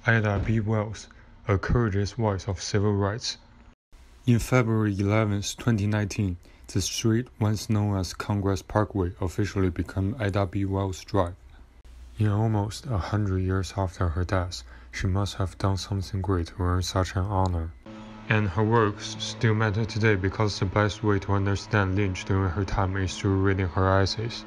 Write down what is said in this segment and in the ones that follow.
Ida-B-Wells, a courageous voice of civil rights. In February 11, 2019, the street once known as Congress Parkway officially became Ida-B-Wells Drive. In almost 100 years after her death, she must have done something great to earn such an honor. And her works still matter today because the best way to understand Lynch during her time is through reading her essays.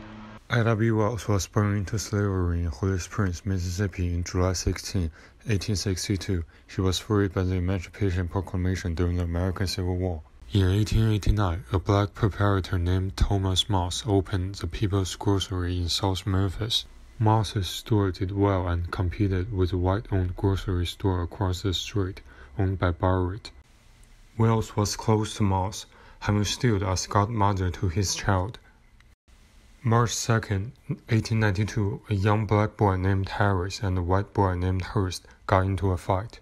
Ida-B-Wells was born into slavery in Holy Springs, Mississippi on July 16, 1862. She was freed by the Emancipation Proclamation during the American Civil War. In 1889, a black proprietor named Thomas Moss opened the People's Grocery in South Memphis. Moss's store did well and competed with a white-owned grocery store across the street, owned by Barrett. Wells was close to Moss, having stood as godmother to his child. March 2, 1892, a young black boy named Harris and a white boy named Hurst got into a fight.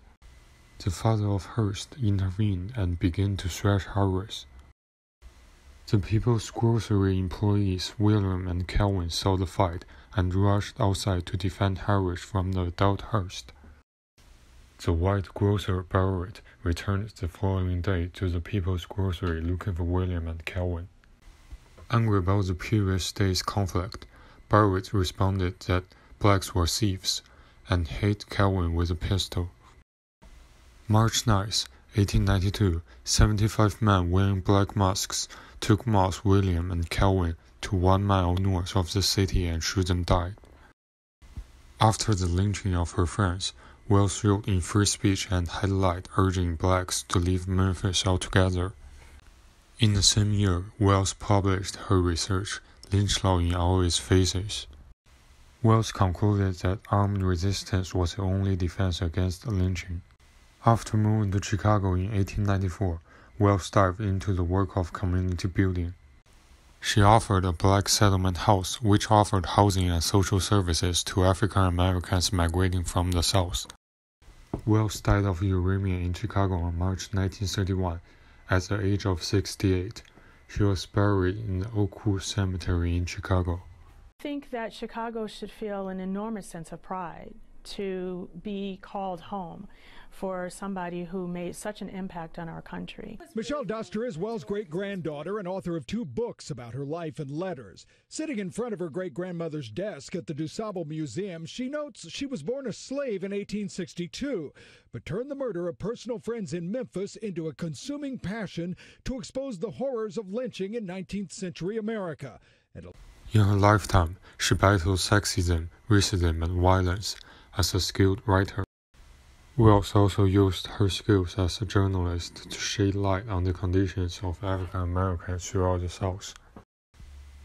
The father of Hurst intervened and began to thrash Harris. The People's Grocery employees William and Calvin saw the fight and rushed outside to defend Harris from the adult Hurst. The white grocer Barrett returned the following day to the People's Grocery looking for William and Calvin. Angry about the previous day's conflict, Barrett responded that blacks were thieves and hit Calvin with a pistol. March 9, 1892, 75 men wearing black masks took Moss, William, and Calvin to 1 mile north of the city and shot them dead. After the lynching of her friends, Wells wrote in Free Speech and Headlight urging blacks to leave Memphis altogether. In the same year, Wells published her research, Lynch Law in All Its Phases. Wells concluded that armed resistance was the only defense against lynching. After moving to Chicago in 1894, Wells dived into the work of community building. She offered a black settlement house which offered housing and social services to African Americans migrating from the South. Wells died of uremia in Chicago on March 1931 at the age of 68. She was buried in the Oakwood Cemetery in Chicago. I think that Chicago should feel an enormous sense of pride to be called home for somebody who made such an impact on our country. Michelle Duster is Wells' great-granddaughter and author of 2 books about her life and letters. Sitting in front of her great-grandmother's desk at the DuSable Museum, she notes she was born a slave in 1862, but turned the murder of personal friends in Memphis into a consuming passion to expose the horrors of lynching in 19th century America. In her lifetime, she battled sexism, racism, and violence as a skilled writer. Wells also used her skills as a journalist to shed light on the conditions of African Americans throughout the South.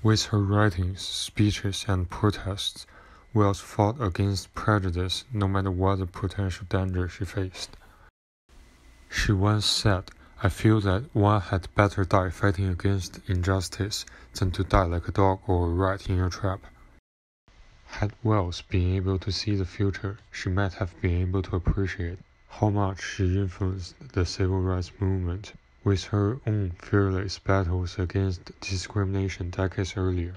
With her writings, speeches, and protests, Wells fought against prejudice no matter what the potential danger she faced. She once said, "I feel that one had better die fighting against injustice than to die like a dog or a rat in a trap." Had Wells been able to see the future, she might have been able to appreciate how much she influenced the civil rights movement with her own fearless battles against discrimination decades earlier.